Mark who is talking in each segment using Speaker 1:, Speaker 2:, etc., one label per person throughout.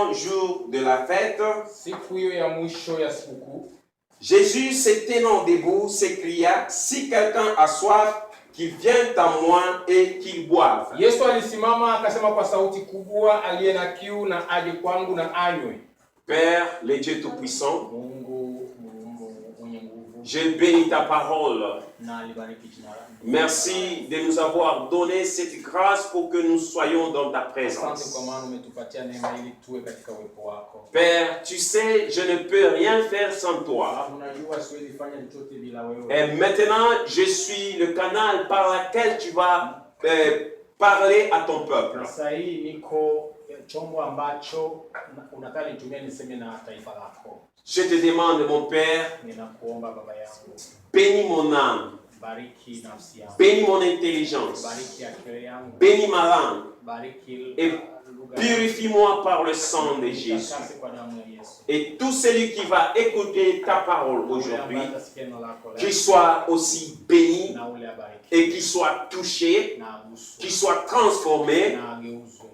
Speaker 1: dernier jour de la fête, Jésus se tenant debout s'écria, si quelqu'un a soif, qu'il vienne à moi et qu'il boive. Père, le Dieu Tout-Puissant, je bénis ta parole. Merci de nous avoir donné cette grâce pour que nous soyons dans ta présence. Père, tu sais, je ne peux rien faire sans toi. Et maintenant, je suis le canal par lequel tu vas parler à ton peuple. Je te demande, mon Père, bénis mon âme, bénis mon intelligence, bénis ma langue et purifie-moi par le sang de Jésus. Et tout celui qui va écouter ta parole aujourd'hui, qu'il soit aussi béni et qu'il soit touché, qu'il soit transformé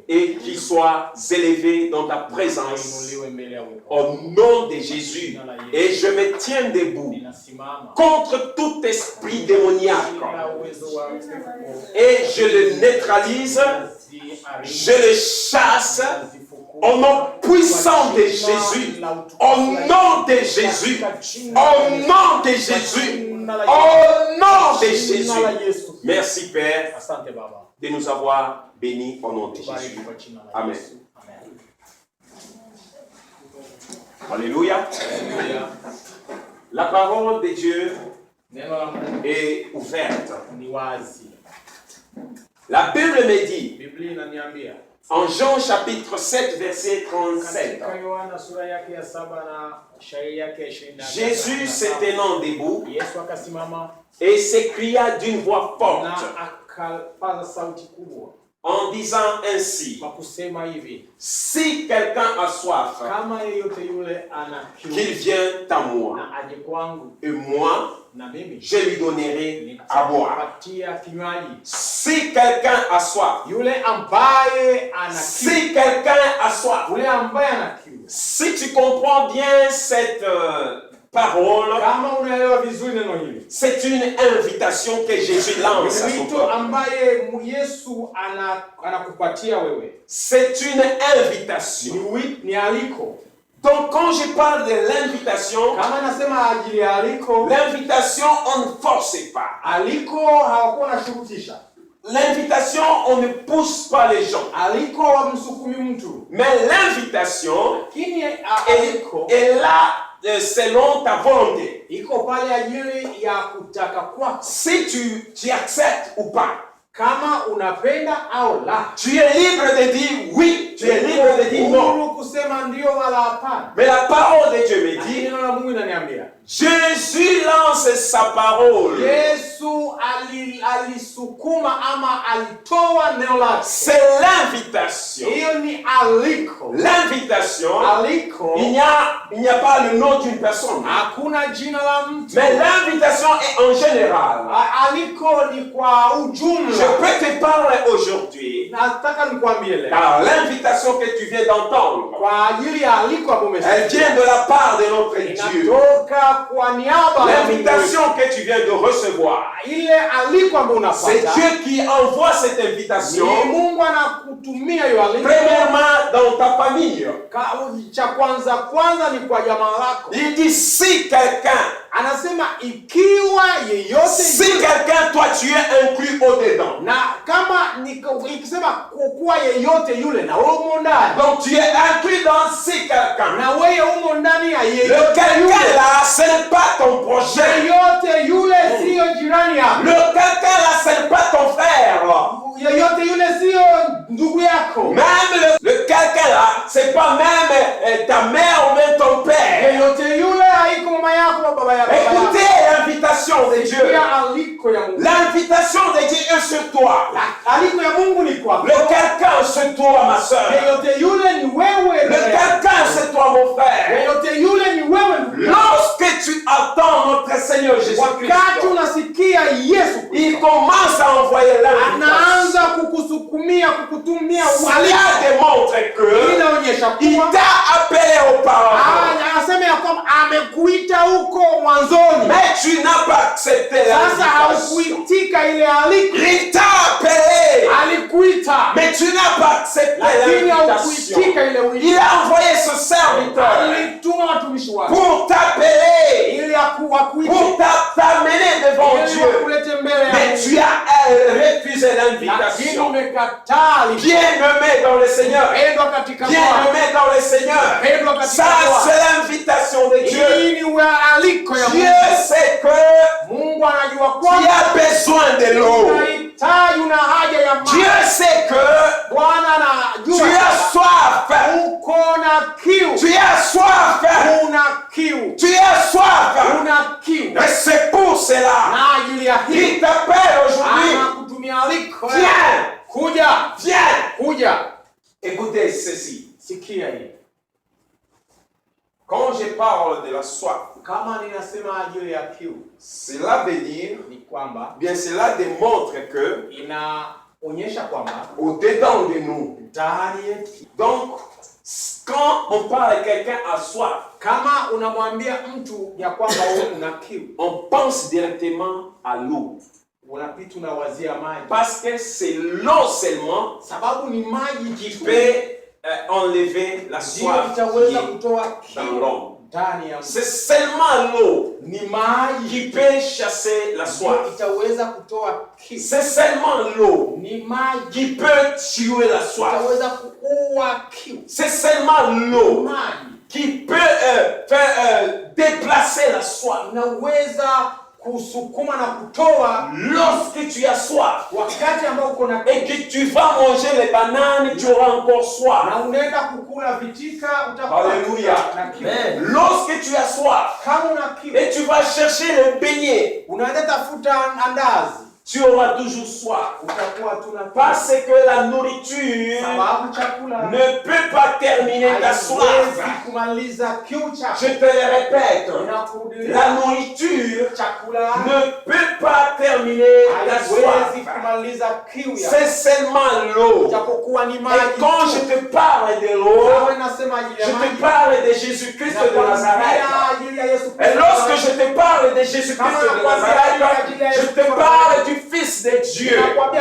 Speaker 1: et qu'il soit élevé dans ta présence au nom de Jésus. Et je me tiens debout contre tout esprit démoniaque et je le neutralise, je le chasse au nom puissant de Jésus, au nom de Jésus, au nom de Jésus, au nom de Jésus. Merci Père de nous avoir bénis au nom de Jésus. Amen. Alléluia. La parole de Dieu est ouverte. La Bible me dit, en Jean chapitre 7, verset 37, Jésus se tenant debout et s'écria d'une voix forte en disant ainsi, si quelqu'un a soif, qu'il vienne à moi, et moi, je lui donnerai à boire. Si quelqu'un a soif, si quelqu'un a soif, si tu comprends bien cette parole, c'est une invitation que Jésus lance à son peuple. C'est une invitation. Donc quand je parle de l'invitation, l'invitation on ne force pas. L'invitation on ne pousse pas les gens. Mais l'invitation est là selon ta volonté. Si tu acceptes ou pas. Tu es libre de dire oui, tu es libre de dire non. Mais la parole de Dieu me dit, Jésus lance sa parole. C'est l'invitation. L'invitation, il n'y a pas le nom d'une personne. Mais l'invitation est en général. Je peux te parler aujourd'hui, car l'invitation que tu viens d'entendre, elle vient de la part de notre Dieu. L'invitation que tu viens de recevoir, c'est Dieu qui envoie cette invitation. Premièrement, dans ta famille. Il dit si quelqu'un, si quelqu'un, toi tu es inclus au-dedans. Donc tu es inclus dans si quelqu'un. Le quelqu'un là, ce n'est pas ton prochain. Le quelqu'un là, ce n'est pas ton frère. Même le quelqu'un là, c'est pas même ta mère ou même ton père. Écoutez l'invitation de Dieu. L'invitation de Dieu est sur toi. Le quelqu'un c'est toi ma soeur. Le quelqu'un c'est toi mon frère. Lorsque tu attends notre Seigneur Jésus-Christ, il commence à envoyer l'invitation. kukutumia cela démontre que il t'a appelé auparavant.
Speaker 2: Anasema ya kwamba amekuita huko mwanzoni.
Speaker 1: Mais tu n'as pas accepté l'invitation.
Speaker 2: Sasa haukuitika ile aliko.
Speaker 1: Il t'a appelé.
Speaker 2: Alikuita.
Speaker 1: Mais tu n'as pas accepté l'invitation. Il a envoyé ce serviteur pour t'appeler, pour t'amener devant Dieu. Mais tu as refusé l'invitation. Bien-aimé dans le Seigneur. Bien-aimé dans le Seigneur. Ça, c'est l'invitation de Dieu. Dieu sait que tu as besoin de l'eau. Dieu sait que tu as soif. Tu as soif. Tu as soif. Et c'est pour cela qu'il t'appelle aujourd'hui. Viens. Écoutez ceci. Quand je parle de la soif, cela veut dire, bien cela démontre que au-dedans de nous, donc quand on parle de quelqu'un à soif, on pense directement à l'eau. Parce que c'est l'eau seulement qui peut enlever la soif dans l'homme. C'est seulement l'eau qui peut chasser la soif. C'est seulement l'eau qui peut tuer la soif. C'est seulement l'eau qui peut faire déplacer la soif. Lorsque tu as soif et que tu vas manger les bananes, tu auras encore soif. Alléluia. Lorsque tu as soif et tu vas chercher le beignet, tu auras toujours soif. Parce que la nourriture ne peut pas terminer ta soif. Je te le répète, la nourriture ne peut pas terminer ta soif. C'est seulement l'eau. Et quand je te parle de l'eau, je te parle de Jésus-Christ de Nazareth. Et lorsque je te parle de Jésus-Christ de Nazareth, je te parle du Fils de Dieu. Quand je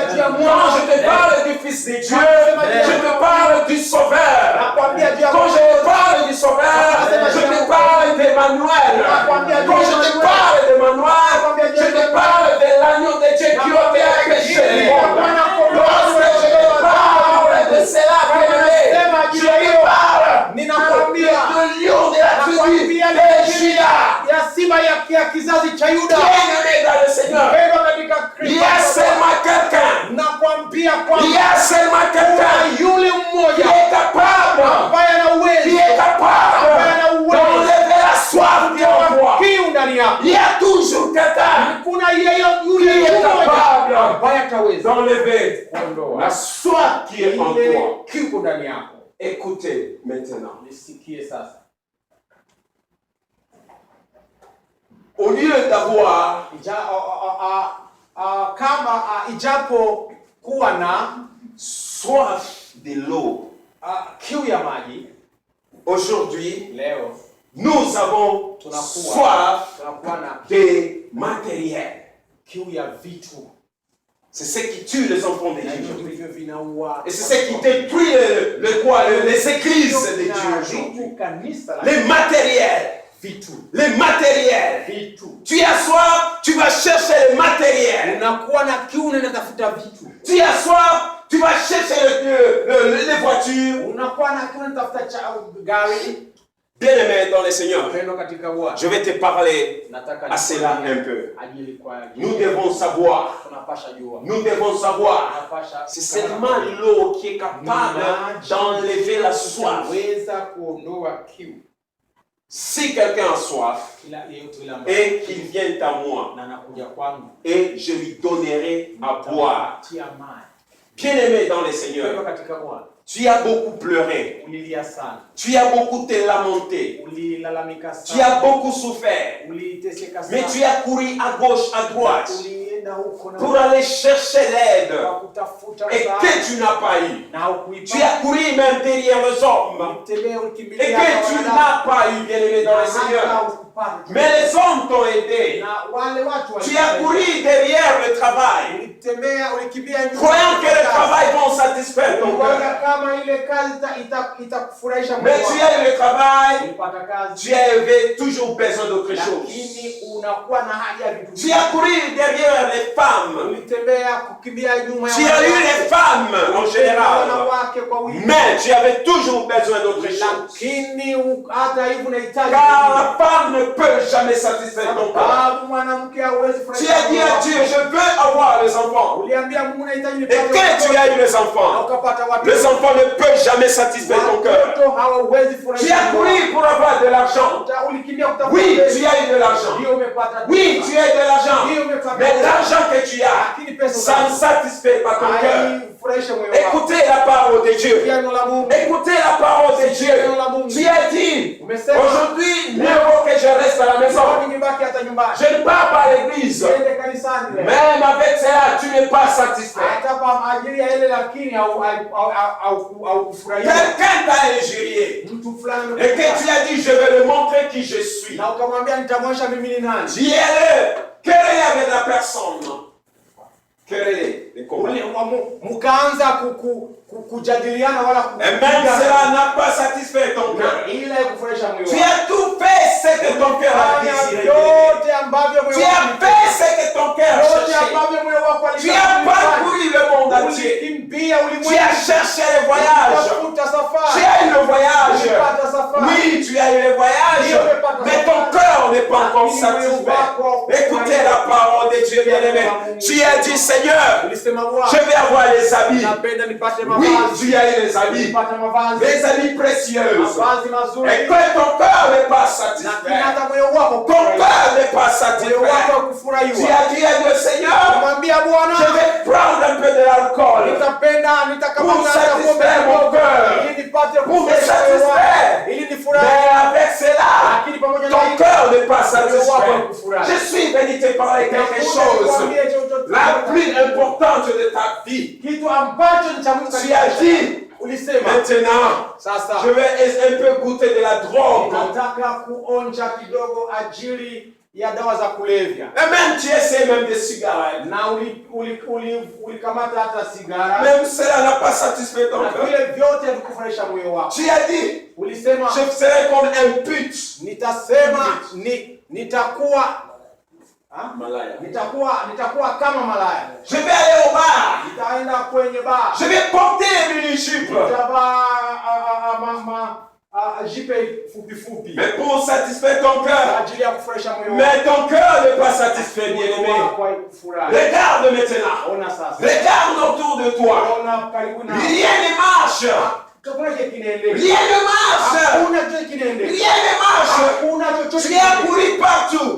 Speaker 1: te parle du Fils de Dieu, je te parle du Sauveur. Quand je te parle du Sauveur, je te parle d'Emmanuel. Quand je te parle d'Emmanuel, je te parle de l'agneau de Dieu qui ôte le péché du monde. Lorsque je te parle de cela, je te parle du lion de la tribu de Juda. Bien-aimé dans le Seigneur, il y a seulement quelqu'un. Il y a seulement quelqu'un qui est capable d'enlever la soif qui est en toi. Il y a toujours quelqu'un qui est capable d'enlever la soif qui est en toi. Écoutez maintenant. Au lieu d'avoir soif de l'eau, aujourd'hui, nous avons soif de matériel. C'est ce qui tue les enfants de Dieu. Et c'est ce qui détruit les églises de Dieu aujourd'hui. Les matériels. Les matériels. Tu as soif, tu vas chercher les matériels. Tu as soif, tu vas chercher les voitures. Bien-aimé dans le Seigneur, je vais te parler à cela un peu. Nous devons savoir, c'est seulement l'eau qui est capable d'enlever la soif. Si quelqu'un a soif et qu'il vienne à moi et je lui donnerai à boire. Bien-aimé dans le Seigneur, tu as beaucoup pleuré, tu as beaucoup te lamenté, tu as beaucoup souffert, mais tu as couru à gauche, à droite. pour aller chercher l'aide et que tu n'as pas eu. Tu as couru même derrière les hommes et que tu n'as pas eu, bien-aimé dans le Seigneur. Mais les hommes t'ont aidé. Tu as couru derrière le travail, croyant que le travail va satisfaire ton cœur. Mais tu as eu le travail, tu avais toujours besoin d'autre chose. Tu as couru derrière les femmes. Tu as eu les femmes en général. Mais tu avais toujours besoin d'autre chose. Car la femme ne peut jamais satisfaire ton cœur. Tu as dit à Dieu, je veux avoir les enfants. Et quand tu as eu les enfants ne peuvent jamais satisfaire ton cœur. Tu as couru pour avoir de l'argent. Oui, tu as eu de l'argent. Oui, tu as eu de l'argent. Mais l'argent que tu as, ça ne satisfait pas ton cœur. Écoutez la parole de Dieu. Écoutez la parole de Dieu. Tu as dit, aujourd'hui, mieux vaut que je reste à la maison. Je ne pars pas à l'église. Même avec cela, tu n'es pas satisfait. Quelqu'un t'a injurié et que tu as dit, je vais lui montrer qui je suis. Dis-le, quelle est la personne? Quelle est les commandes? Et même cela n'a pas satisfait ton cœur. Tu as tout fait ce que ton cœur a désiré. Tu as fait ce que ton cœur cherchait. Tu as parcouru le monde entier. Tu as cherché le voyage. Tu as eu le voyage. Oui, tu as eu le voyage. Mais ton cœur n'est pas encore satisfait. Écoutez la parole de Dieu, bien-aimé. Tu as dit, Seigneur, je vais avoir les habits. Oui, tu as eu les habits précieuses. Et que ton cœur n'est pas satisfait. Ton cœur n'est pas satisfait. Tu as dit à Dieu, Seigneur, je vais prendre un peu de l'alcool pour satisfaire mon cœur, pour me satisfaire. Mais avec cela, ton cœur n'est pas satisfait. Je suis venu te parler quelque chose. La plus importante de ta vie. Tu as dit, maintenant, je vais un peu goûter de la drogue. Et même tu essaies même des cigarettes. Même cela n'a pas satisfait ton cœur. Tu as dit, je serai comme un pute.
Speaker 2: Nitakuwa kama malaya.
Speaker 1: Je vais aller au bar.
Speaker 2: Nitaenda kwenye bar.
Speaker 1: Je vais porter les mini-jupes.
Speaker 2: Nitavaa jipe fupi.
Speaker 1: Mais pour satisfaire ton cœur.
Speaker 2: Ajili ya kufurahisha moyo wako.
Speaker 1: Mais ton cœur n'est pas satisfait, bien-aimé. Regarde maintenant.
Speaker 2: Ona sasa.
Speaker 1: Regarde autour de toi.
Speaker 2: Ona karibu na.
Speaker 1: Rien ne marche. Rien ne marche. Rien ne marche. Tu as couru partout.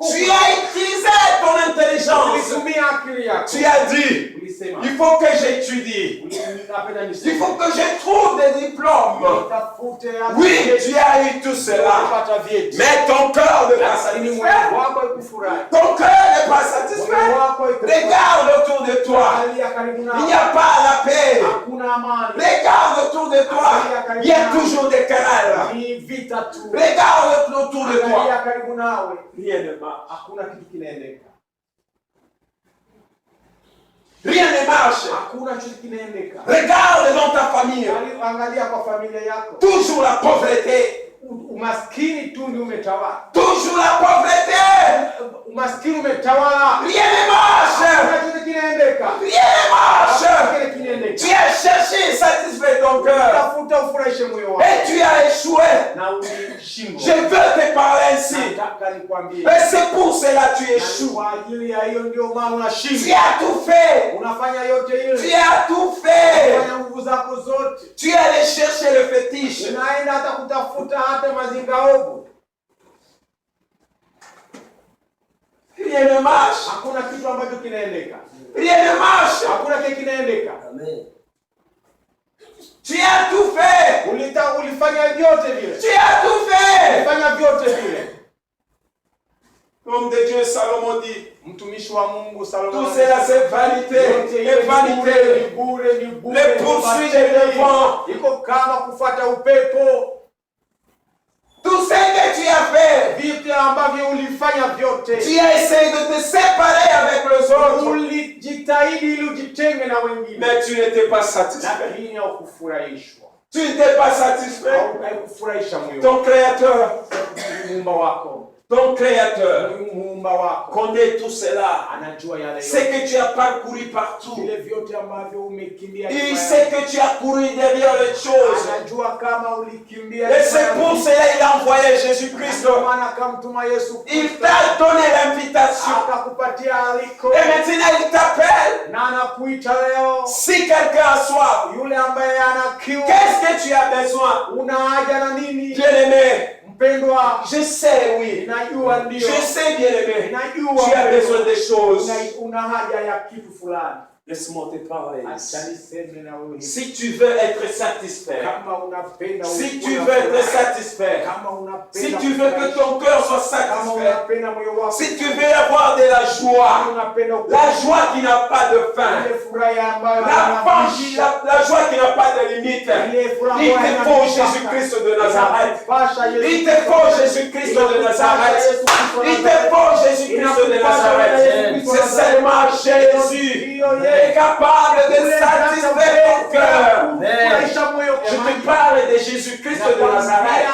Speaker 1: Tu as utilisé ton intelligence. Tu as dit, il faut que j'étudie. Il faut que je trouve des diplômes. Oui, tu as eu tout cela. Mais ton cœur n'est pas satisfait. Ton cœur n'est pas satisfait. Regarde autour de toi. Il n'y a pas la paix. Regarde autour de toi. Il y a toujours des querelles. Regarde autour de toi. Rien ne marche. Rien ne marche. Regarde dans ta famille. Toujours la pauvreté. Toujours la pauvreté. Rien ne marche. Rien ne marche. Tu as cherché satisfaire ton cœur. Et tu as échoué. Je veux te parler ainsi. Et c'est pour cela que tu échoues. Tu as tout fait. Tu as tout fait. Tu es allé chercher le fétiche. Rien ne marche. Rien ne marche. Tu as tout fait. Tu as tout fait. L'homme de Dieu Salomon dit,
Speaker 2: Mtumishi wa Mungu Salomo,
Speaker 1: tout cela c'est vanité et vanité. Les poursuites des vents,
Speaker 2: iko kama kufuata upepo.
Speaker 1: tout ce que tu as fait,
Speaker 2: Vitu ambavyo ulifanya vyote,
Speaker 1: tu as essayé de te séparer avec les autres,
Speaker 2: ulijitahidi ili ujitenge na wengine,
Speaker 1: mais tu n'étais pas satisfait.
Speaker 2: lakini haukufurahishwa.
Speaker 1: Tu n'étais pas satisfait.
Speaker 2: Haukufurahisha moyo
Speaker 1: Ton créateur,
Speaker 2: muumba wako,
Speaker 1: ton créateur
Speaker 2: muumba wako
Speaker 1: connaît tout cela.
Speaker 2: anajua yale
Speaker 1: C'est
Speaker 2: yote,
Speaker 1: que tu as parcouru partout.
Speaker 2: vile vyote ambavyo umekimbia.
Speaker 1: Il sait que tu as couru derrière les choses.
Speaker 2: Anajua kama ulikimbia.
Speaker 1: Et c'est pour cela qu'il a envoyé Jésus-Christ.
Speaker 2: maana akamtuma Yesu
Speaker 1: Il
Speaker 2: Kristo,
Speaker 1: t'a donné l'invitation.
Speaker 2: akakupatia aliko,
Speaker 1: Et maintenant il t'appelle.
Speaker 2: na anakuita leo.
Speaker 1: Si quelqu'un a soif,
Speaker 2: Yule ambaye ana kiu,
Speaker 1: qu'est-ce que tu as besoin?
Speaker 2: una haja na nini?
Speaker 1: Bien-aimé,
Speaker 2: Mpendwa,
Speaker 1: je sais, oui.
Speaker 2: najua ndio,
Speaker 1: Je sais, bien-aimé.
Speaker 2: najua
Speaker 1: Tu as besoin des choses.
Speaker 2: una haja ya kitu fulani.
Speaker 1: Laisse-moi te parler.
Speaker 2: Acha niseme na wewe.
Speaker 1: Si tu veux être satisfait,
Speaker 2: Kama unapenda,
Speaker 1: si tu veux être satisfait,
Speaker 2: kama unapenda,
Speaker 1: si tu veux que ton cœur soit
Speaker 2: kama
Speaker 1: satisfait,
Speaker 2: unapenda moyo wako,
Speaker 1: si tu veux avoir de la joie,
Speaker 2: unapenda
Speaker 1: la joie qui n'a pas de fin,
Speaker 2: ile furaha ambayo
Speaker 1: la joie qui n'a pas de limite, il te faut Jésus-Christ de Nazareth. Il te faut Jésus-Christ de Nazareth. Il te faut Jésus-Christ de Nazareth. C'est seulement Jésus qui est capable de satisfaire ton cœur. Je te parle de Jésus-Christ de Nazareth.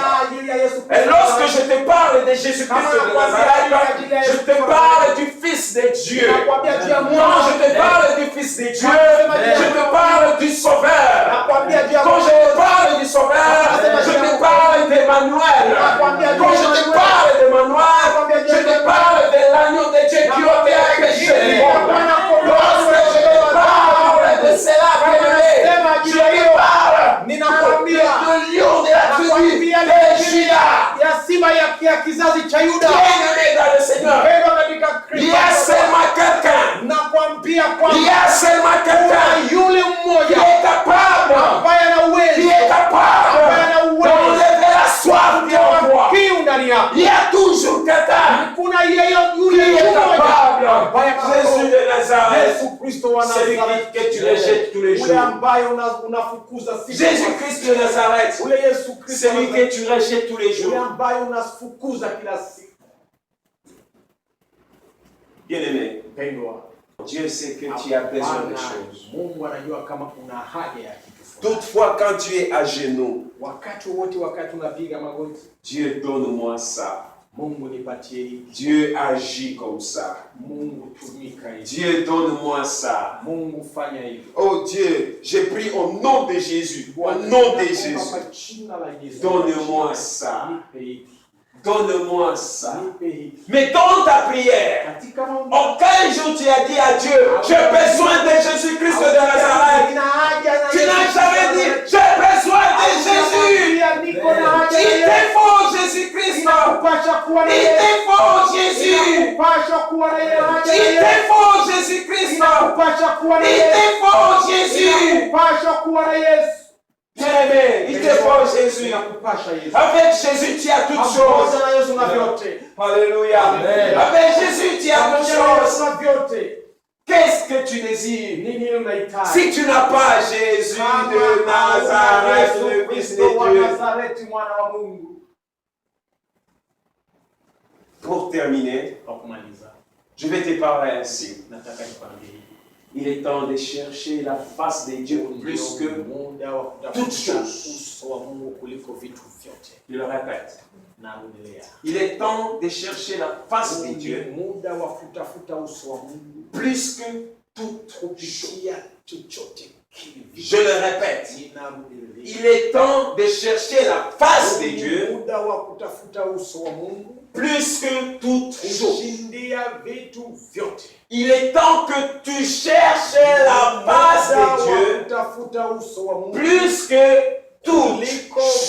Speaker 1: Et lorsque je te parle de Jésus-Christ de Nazareth, je te parle du Fils de Dieu. Quand je te parle du Fils de Dieu, je te parle du Sauveur. Quand je te parle du Sauveur, je te parle d'Emmanuel. Quand je te parle d'Emmanuel, je te parle de l'agneau de Dieu qui ôte le péché du monde. Lorsque je te parle de cela, je te parle de lion de la tribu de Juda.
Speaker 2: ya kizazi cha Yuda.
Speaker 1: Bien-aimé dans le Seigneur, il y a seulement quelqu'un.
Speaker 2: Nakwambia
Speaker 1: Il y a seulement quelqu'un
Speaker 2: yule
Speaker 1: qui
Speaker 2: mmoja
Speaker 1: est capable,
Speaker 2: ambaye ana
Speaker 1: qui
Speaker 2: uwezo,
Speaker 1: est capable d'enlever la soif qui est en toi.
Speaker 2: kiu ndani yako.
Speaker 1: Il y a toujours quelqu'un
Speaker 2: Kuna yule
Speaker 1: qui est
Speaker 2: mmoja
Speaker 1: capable.
Speaker 2: ambaye
Speaker 1: Jésus de Nazareth,
Speaker 2: Yesu Kristo wa
Speaker 1: celui
Speaker 2: Nazareth,
Speaker 1: que tu rejettes tous les
Speaker 2: ule
Speaker 1: jours.
Speaker 2: ambaye unafukuza siku.
Speaker 1: Jésus-Christ de Nazareth,
Speaker 2: Ule Yesu Kristo
Speaker 1: celui que tu rejettes tous les
Speaker 2: ule
Speaker 1: jours.
Speaker 2: ambaye unafukuza kila siku.
Speaker 1: Bien-aimé,
Speaker 2: Pendwa,
Speaker 1: Dieu sait que tu as besoin de choses.
Speaker 2: Mungu anajua kama una haja ya kitu fulani.
Speaker 1: Toutefois, quand tu es à genoux,
Speaker 2: Wakati unapiga magoti,
Speaker 1: Dieu donne-moi ça.
Speaker 2: Mungu nipatie hiki.
Speaker 1: Dieu agit comme ça.
Speaker 2: Mungu tumika hivi.
Speaker 1: Dieu donne-moi ça.
Speaker 2: Mungu fanya hivi.
Speaker 1: Oh Dieu, j'ai pris au nom de Jésus. Au nom de Jésus. Donne-moi ça. Donne-moi ça. Mais dans ta prière, aucun jour tu as dit à Dieu, j'ai besoin de Jésus-Christ de Nazareth. Tu n'as jamais dit, j'ai besoin de Jésus. Il te faut Jésus-Christ. Il te faut Jésus. Il te faut Jésus-Christ. Il te faut Jésus. Bien-aimé, il te faut Jésus. Avec Jésus, tu as toutes choses. Alléluia. Avec Jésus, tu as toutes choses. Qu'est-ce que tu désires? Si tu n'as pas Jésus de Nazareth, le Fils de Dieu. Pour terminer, je vais te parler ainsi. Il est temps de chercher la face de Dieu plus que toutes choses. Je le répète. Il est temps de chercher la face de Dieu plus que toutes choses. Je le répète. Il est temps de chercher la face de Dieu plus que toutes choses. Il est temps que tu cherches la face de Dieu plus que toutes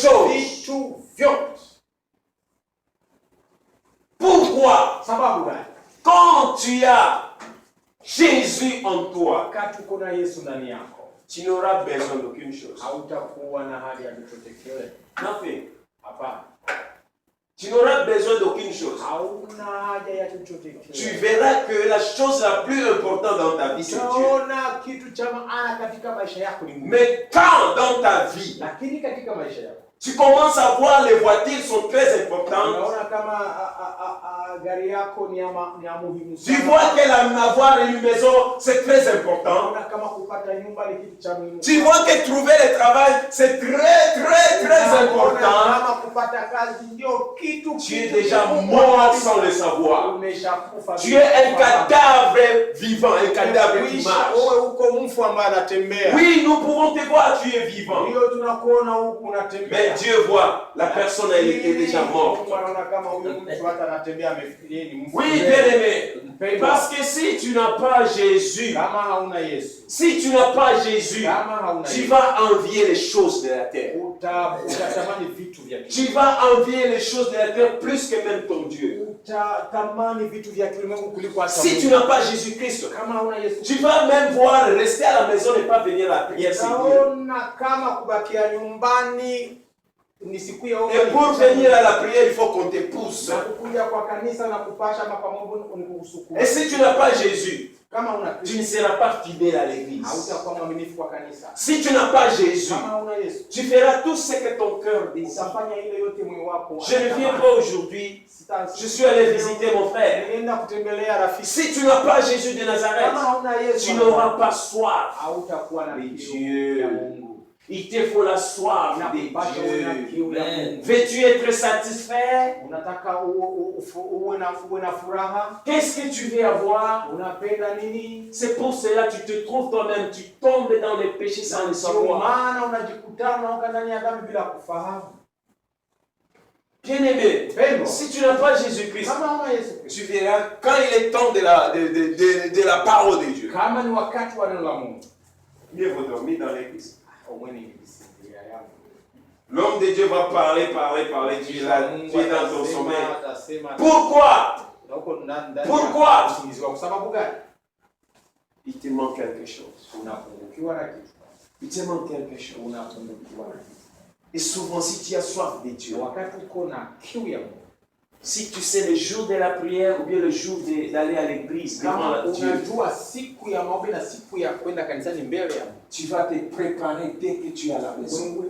Speaker 1: choses. Pourquoi? Quand tu as Jésus en toi, tu n'auras besoin d'aucune chose. Nothing. Tu n'auras besoin d'aucune chose. Tu verras que la chose la plus importante dans ta vie, c'est Dieu. Mais quand dans ta vie, tu commences à voir les voitures sont très importantes, tu vois avoir une maison, c'est très important. Tu vois que trouver le travail, c'est très important. Tu es déjà mort sans le savoir. Tu es un cadavre vivant, un cadavre qui marche. Oui, nous pouvons te voir, tu es vivant. Mais Dieu voit, la personne elle était déjà morte. Oui, bien-aimé. Parce que si tu n'as pas Jésus, tu vas envier les choses de la terre. Tu vas envier les choses de la terre plus que même ton Dieu. Si tu n'as pas Jésus-Christ, tu vas même voir rester à la maison et pas venir à la prière. Et pour venir à la prière, il faut qu'on te pousse. Et si tu n'as pas Jésus, tu ne seras pas fidèle à l'église. Si tu n'as pas Jésus, tu feras tout ce que ton cœur désire. Je ne viens pas aujourd'hui. Je suis allé visiter mon frère. Si tu n'as pas Jésus de Nazareth, tu n'auras pas soif de Dieu. Il te faut la soif de Dieu. Veux-tu être satisfait? Qu'est-ce que tu veux avoir? C'est pour cela que tu te trouves toi-même, tu tombes dans les péchés sans le savoir. Bien-aimé, si tu n'as pas Jésus-Christ, tu verras quand il est temps de la parole de Dieu. Mieux vaut dormir dans l'église. L'homme de Dieu va parler. Tu es dans ton sommeil. Pourquoi? Il te manque quelque chose. Il te manque quelque chose. Et souvent, si tu as soif de Dieu, si tu sais le jour de la prière ou bien le jour d'aller à l'église devant Dieu, tu vas te préparer dès que tu es à la maison.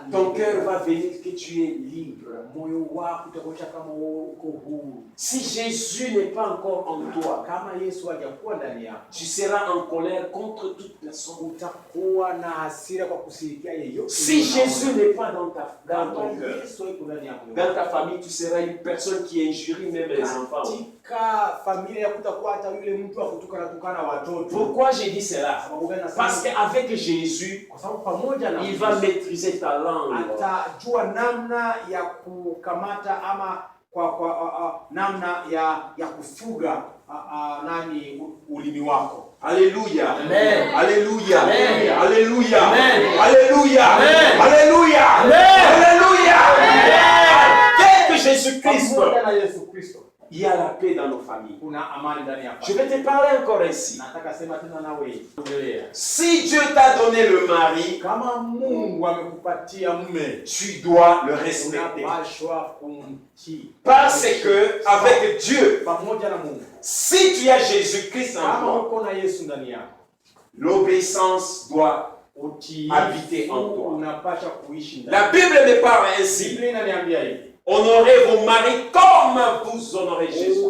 Speaker 1: Ton cœur va venir que tu es libre. Si Jésus n'est pas encore en toi, tu seras en colère contre toute personne. Si Jésus n'est pas dans ton cœur, dans ta famille, tu seras une personne qui injurie même les enfants. Pourquoi j'ai dit cela? Parce qu'avec Jésus, il va maîtriser ta langue. Alléluia. Amen. Alléluia. Amen. Alléluia. Amen. Alléluia. Amen. Alléluia. Alléluia. Dès que Jésus-Christ, il y a la paix dans nos familles. Je vais te parler encore ainsi. Si Dieu t'a donné le mari, tu dois le respecter. Parce que avec Dieu, si tu as Jésus-Christ en toi, l'obéissance doit habiter en toi. La Bible me parle ainsi. Honorez vos maris comme vous honorez Jésus.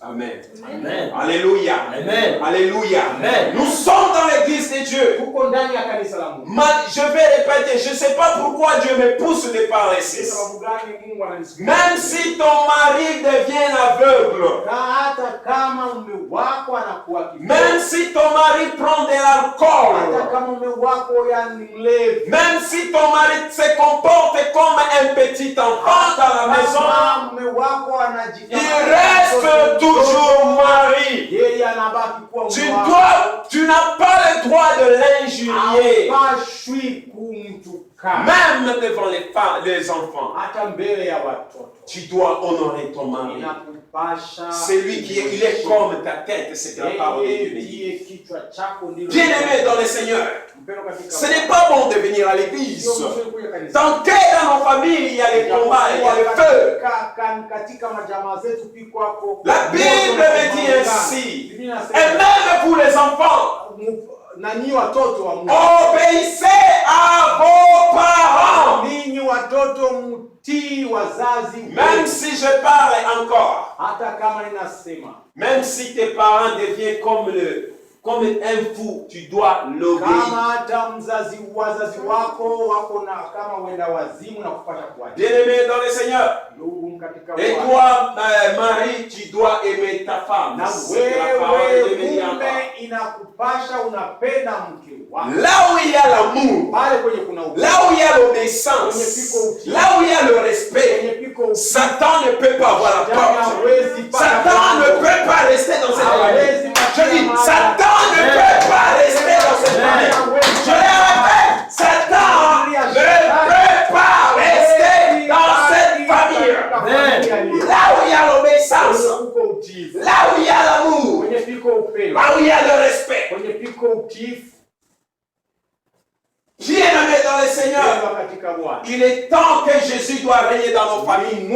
Speaker 1: Amen. Amen. Alléluia. Amen. Alléluia. Amen. Nous sommes dans l'église de Dieu. Je vais répéter, je ne sais pas pourquoi Dieu me pousse de parler ici. Même si ton mari devient aveugle, même si ton mari prend de l'alcool, même si ton mari se comporte comme un petit enfant dans la maison, il reste toujours mari. Tu n'as pas le le droit de l'injurier.
Speaker 2: Hapashwi kumtukana.
Speaker 1: Même devant les enfants.
Speaker 2: Hata mbele ya watoto.
Speaker 1: Tu dois honorer ton mari.
Speaker 2: Inakupasha.
Speaker 1: C'est lui qui est, il est comme ta tête, c'est la parole de Dieu. Bien-aimé dans le Seigneur, ce n'est pas bon de venir à l'église. Tant que dans nos familles, il y a les combats, il y a le feu. La Bible me dit ainsi, et même pour les enfants, obéissez à vos parents. Même si je parle encore, même si tes parents deviennent comme un fou, tu dois l'obéir. Bien-aimé dans le Seigneur, et toi, Marie, tu dois aimer ta femme. Là où il y a l'amour, là où il y a l'obéissance, là où il y a le respect, Satan ne peut pas avoir la porte. Satan ne peut pas rester dans cette famille. Je dis, Satan ne peut pas rester dans cette famille. Je le répète, Satan ne peut pas rester dans cette famille. Là où il y a l'obéissance, là où il y a l'amour, là où il y a le respect. Bien-aimé dans le Seigneur, il est temps que Jésus doit régner dans nos familles.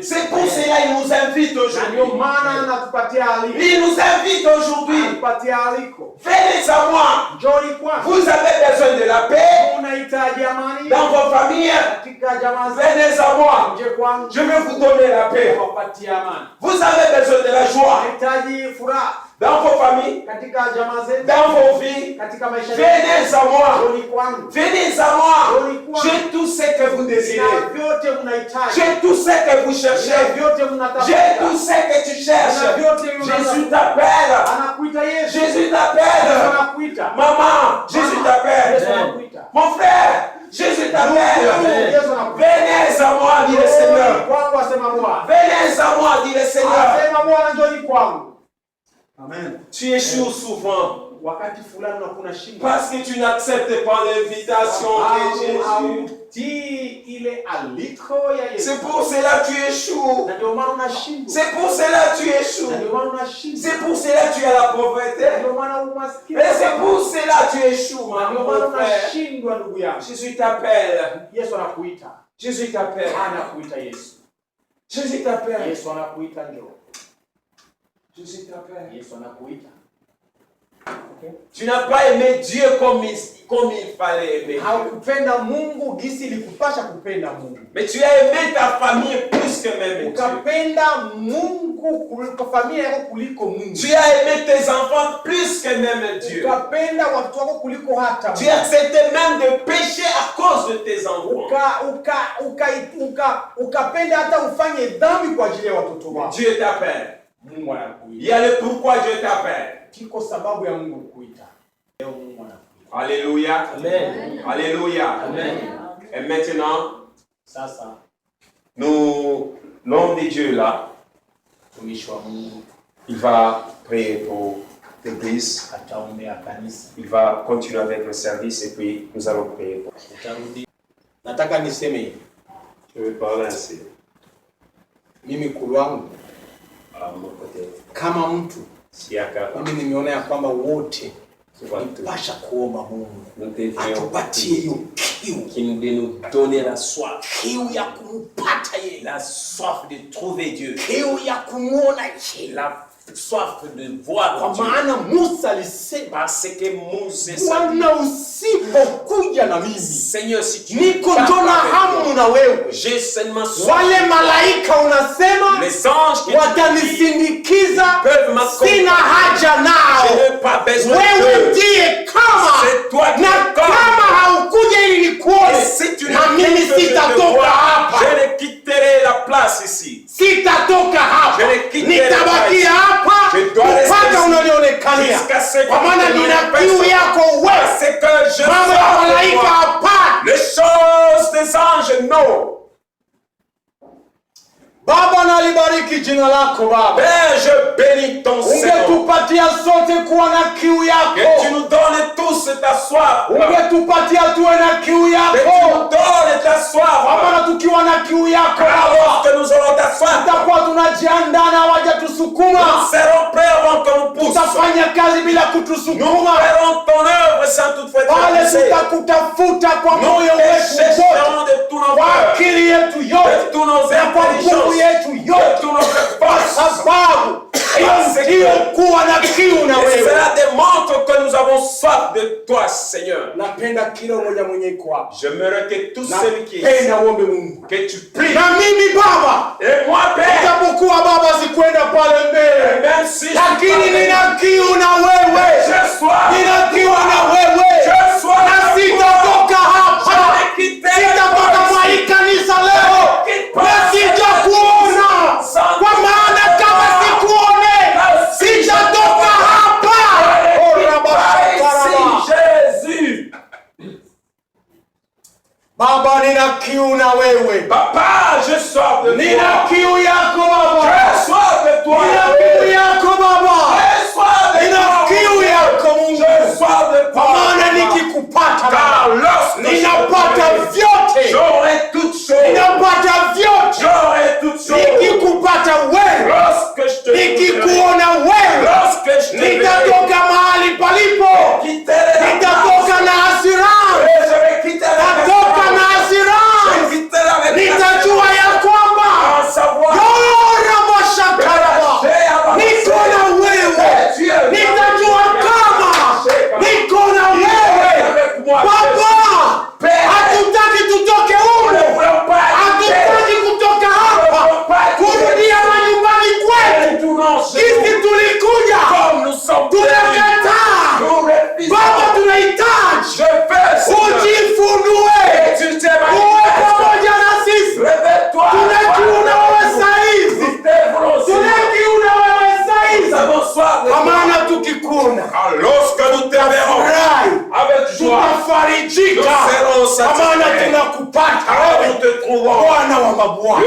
Speaker 1: C'est pour cela qu'il nous invite aujourd'hui. Il nous invite aujourd'hui. Venez à moi. Vous avez besoin de la paix dans vos familles. Venez à moi. Je vais vous donner la paix. Vous avez besoin de la joie dans vos familles, dans vos vies. Venez à moi. Venez à moi. J'ai tout ce que vous désirez. J'ai tout ce que vous cherchez. J'ai tout ce que tu cherches. Jésus t'appelle. Jésus t'appelle. Maman, Jésus t'appelle. Mon frère, Jésus t'appelle. Venez à moi, dit le Seigneur. Venez à moi, dit le Seigneur.
Speaker 2: Amen.
Speaker 1: Tu échoues souvent parce que tu n'acceptes pas l'invitation de Jésus. C'est pour cela que tu échoues. C'est pour cela que tu échoues. C'est pour cela que tu as la pauvreté. Et c'est pour cela que tu échoues, mon frère. Jésus t'appelle. Jésus t'appelle. Jésus t'appelle. Jésus t'appelle. Tu n'as pas aimé Dieu comme il fallait aimer. Mais tu as aimé ta famille plus que même Dieu. Tu as aimé tes enfants plus que même Dieu. Tu as accepté même de pécher à cause de tes enfants. Dieu t'appelle. Il y a le pourquoi Dieu t'appelle. Alléluia.
Speaker 2: Amen.
Speaker 1: Alléluia.
Speaker 2: Amen.
Speaker 1: Et maintenant, l'homme de Dieu là, il va prier pour l'église. Il va continuer avec le service et puis nous allons prier. Je vais parler ainsi.
Speaker 2: Kama mtu mimi nimeona ya kwamba wote tunapasha kuomba Mungu atupatie hiyo kiu ya kumpata yeye,
Speaker 1: la soif de trouver Dieu,
Speaker 2: kiu ya kumuona yeye,
Speaker 1: la soif de voir
Speaker 2: kwa
Speaker 1: Dieu.
Speaker 2: maana Musa alisema,
Speaker 1: Parce que Moses
Speaker 2: Bwana usipokuja na mimi,
Speaker 1: Seigneur, si tu
Speaker 2: niko njoo na hamu na wewe.
Speaker 1: J'ai seulement soif.
Speaker 2: Wale malaika unasema
Speaker 1: Les anges qui
Speaker 2: watanisindikiza,
Speaker 1: peuvent m'accompagner.
Speaker 2: sina haja nao.
Speaker 1: Je n'ai pas besoin
Speaker 2: Wewe
Speaker 1: d'eux.
Speaker 2: ndiye kama,
Speaker 1: C'est toi qui
Speaker 2: na
Speaker 1: es
Speaker 2: kama haukuja ili nikuone,
Speaker 1: Et si tu
Speaker 2: na
Speaker 1: ne
Speaker 2: mimi
Speaker 1: quittes, je te
Speaker 2: sitatoka
Speaker 1: vois.
Speaker 2: hapa.
Speaker 1: Je ne quitterai la place ici.
Speaker 2: Sitatoka hapa.
Speaker 1: Je ne quitterai
Speaker 2: Nitabakia
Speaker 1: pas.
Speaker 2: hapa
Speaker 1: Je dois rester
Speaker 2: mpaka
Speaker 1: ici.
Speaker 2: unanionekania.
Speaker 1: Jusqu'à ce que
Speaker 2: Kwa maana
Speaker 1: tu
Speaker 2: nina
Speaker 1: te
Speaker 2: kiu
Speaker 1: manifestes.
Speaker 2: yako wewe.
Speaker 1: Parce que je
Speaker 2: Mambo ya
Speaker 1: sois de
Speaker 2: malaika
Speaker 1: toi.
Speaker 2: hapana.
Speaker 1: Les choses des anges, non.
Speaker 2: Baba, nalibariki jina lako Baba.
Speaker 1: Père, je bénis ton Seigneur.
Speaker 2: ungetupatia sote kuwa na kiu yako.
Speaker 1: Que tu nous donnes tous ta soif.
Speaker 2: Ungetupatia tuwe na kiu yako.
Speaker 1: Que tu nous donnes ta soif.
Speaker 2: Maana tukiwa na kiu yako,
Speaker 1: alors que nous aurons ta soif,
Speaker 2: tutakuwa tunajiandaa na hawajatusukuma.
Speaker 1: nous serons prêts avant qu'on nous pousse.
Speaker 2: Tutafanya kazi bila kutusukuma.
Speaker 1: Nous ferons ton œuvre sans toutefois te
Speaker 2: Wale
Speaker 1: pousser.
Speaker 2: tutakutafuta kwa
Speaker 1: Nous
Speaker 2: moyo
Speaker 1: te
Speaker 2: wetu
Speaker 1: chercherons
Speaker 2: wote,
Speaker 1: de tout nos
Speaker 2: kwa
Speaker 1: cœurs,
Speaker 2: akili yetu
Speaker 1: de
Speaker 2: yote,
Speaker 1: tous nos
Speaker 2: na kwa nguvu
Speaker 1: intelligences,
Speaker 2: yetu
Speaker 1: de
Speaker 2: yote,
Speaker 1: tous nos
Speaker 2: kwa
Speaker 1: forces.
Speaker 2: sababu hiyo ndio kuwa na kiu na
Speaker 1: Et
Speaker 2: wewe.
Speaker 1: cela démontre que nous avons soif de toi, Seigneur.
Speaker 2: Napenda kila mmoja mwenye iko hapa.
Speaker 1: J'aimerais que tous ceux qui
Speaker 2: Napenda uombe Mungu.
Speaker 1: que tu pries.
Speaker 2: Na mimi Baba,
Speaker 1: Et moi, Père,
Speaker 2: japokuwa Baba sikwenda pale mbele,
Speaker 1: même si je
Speaker 2: lakini nina kiu na wewe.
Speaker 1: j'ai soif,
Speaker 2: Nina kiu na wewe.
Speaker 1: j'ai soif
Speaker 2: Na
Speaker 1: de toi.
Speaker 2: sitatoka hapa. Sitatoka mwa hii kanisa leo na sijakuona, kwa maana kama sikuone sitatoka hapa.
Speaker 1: Jésus.
Speaker 2: Baba, nina kiu na wewe.
Speaker 1: Papa, j'ai soif de toi.
Speaker 2: Nina kiu yako Baba.
Speaker 1: J'ai soif de toi.
Speaker 2: Nina kiu yako Baba.
Speaker 1: J'ai soif de
Speaker 2: Nina
Speaker 1: toi.
Speaker 2: kiu yako Mungu.
Speaker 1: J'ai soif de
Speaker 2: Kwa
Speaker 1: toi.
Speaker 2: maana nikikupata
Speaker 1: Car
Speaker 2: Baba,
Speaker 1: lorsque
Speaker 2: ninapata vyote.
Speaker 1: j'aurai toutes choses.
Speaker 2: Ninapata vyote.
Speaker 1: J'aurai toutes choses.
Speaker 2: Nikikupata wewe,
Speaker 1: Lorsque je te
Speaker 2: nikikuona wewe,
Speaker 1: lorsque je te
Speaker 2: nitatoka mahali palipo,
Speaker 1: quitterai la
Speaker 2: nitatoka na hasira,
Speaker 1: et je vais quitter la
Speaker 2: nitatoka na hasira,
Speaker 1: je quitterai avec
Speaker 2: nitajua ya kwamba
Speaker 1: en savoir
Speaker 2: niko na wewe, nitajua kama niko na wewe. Baba, hatutaki tutoke huko, hatutaki kutoka hapa kurudia manyumbani kwetu. Sisi tulikuja, tunakataa. Baba, tunahitaji ujifunue, uwe pamoja na sisi. Tunakiuna wewe saizi, tunakiuna wewe saizi, kwa maana tukikuona
Speaker 1: lorsque nous te verrons
Speaker 2: tutafurahi,
Speaker 1: avec joie,
Speaker 2: tutafarijika,
Speaker 1: nous serons
Speaker 2: kwa maana
Speaker 1: satisfaits.
Speaker 2: tunakupata
Speaker 1: Alors
Speaker 2: wewe,
Speaker 1: nous te trouvons,
Speaker 2: Bwana wa mabwana.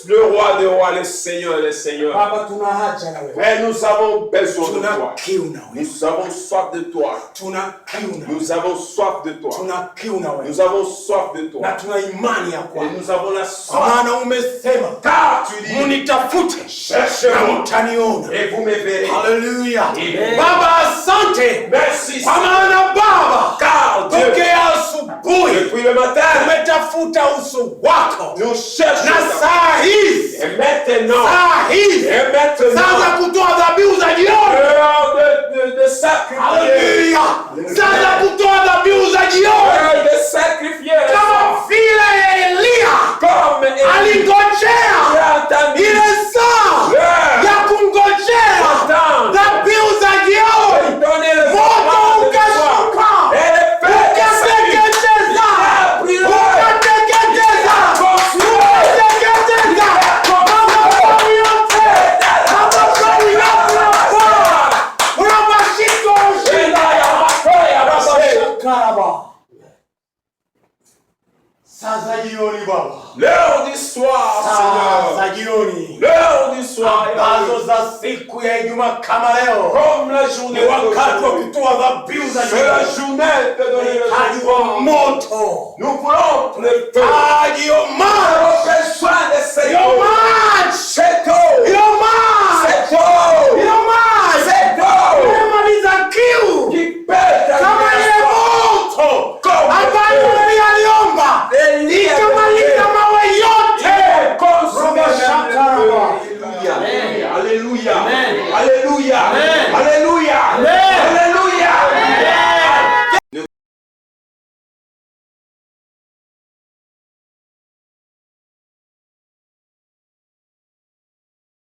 Speaker 1: le roi des rois, le Seigneur des seigneurs.
Speaker 2: Baba, tuna haja na wewe,
Speaker 1: Mais nous avons besoin de
Speaker 2: tuna
Speaker 1: toi.
Speaker 2: kiu na wewe,
Speaker 1: Nous avons soif de toi.
Speaker 2: tuna kiu na wewe,
Speaker 1: Nous avons soif de toi.
Speaker 2: tuna kiu na wewe,
Speaker 1: Nous avons soif de
Speaker 2: na
Speaker 1: toi.
Speaker 2: tuna imani ya
Speaker 1: Et
Speaker 2: kwamba,
Speaker 1: nous avons la
Speaker 2: kwa
Speaker 1: soif.
Speaker 2: maana umesema,
Speaker 1: Car tu dis,
Speaker 2: munitafute na
Speaker 1: cherchez-moi
Speaker 2: mtaniona.
Speaker 1: et vous me verrez.
Speaker 2: Haleluya.
Speaker 1: Amen.
Speaker 2: Baba, asante,
Speaker 1: Merci,
Speaker 2: kwa
Speaker 1: Seigneur.
Speaker 2: maana Baba,
Speaker 1: Car Dieu,
Speaker 2: tokea asubuhi
Speaker 1: depuis le matin,
Speaker 2: tumetafuta uso wako,
Speaker 1: nous cherchons.
Speaker 2: na saa hizi,
Speaker 1: Et maintenant,
Speaker 2: saa hizi
Speaker 1: et maintenant,
Speaker 2: sasa kutoa dhabihu za jioni.
Speaker 1: l'heure de sacrifier.
Speaker 2: Haleluya. Sasa kutoa dhabihu za jioni,
Speaker 1: L'heure de sacrifier.
Speaker 2: kama vile Elia
Speaker 1: Comme
Speaker 2: alingojea ile saa ya kungojea dhabihu za jioni, moto ukashuka ukateketeza, ukateketeza, ukateketeza madhabahu yote, madhabahu yote ya Bwana. Unabashika ushinda Karaba. Sasa jioni Baba,
Speaker 1: l'heure du soir, Seigneur.
Speaker 2: sasa jioni
Speaker 1: L'heure du soir.
Speaker 2: ambazo za siku ya Ijumaa kama leo
Speaker 1: Comme la
Speaker 2: ni
Speaker 1: journée
Speaker 2: wakati wa
Speaker 1: d'aujourd'hui.
Speaker 2: kutoa dhabihu za
Speaker 1: C'est la
Speaker 2: jioni.
Speaker 1: journée de donner le
Speaker 2: Hadi wa
Speaker 1: sacrifice.
Speaker 2: moto,
Speaker 1: Nous voulons le feu.
Speaker 2: hadi yo
Speaker 1: Nous
Speaker 2: maji,
Speaker 1: avons besoin de cette
Speaker 2: yo
Speaker 1: eau.
Speaker 2: maji,
Speaker 1: Cette eau.
Speaker 2: yo maji,
Speaker 1: Cette eau.
Speaker 2: yo maji,
Speaker 1: Cette eau.
Speaker 2: inamaliza kiu
Speaker 1: Qui pète
Speaker 2: kama ile moto ambayo Elia aliomba ikamaliza mawe yote.
Speaker 1: Alléluia. Alléluia. Alléluia. Alléluia.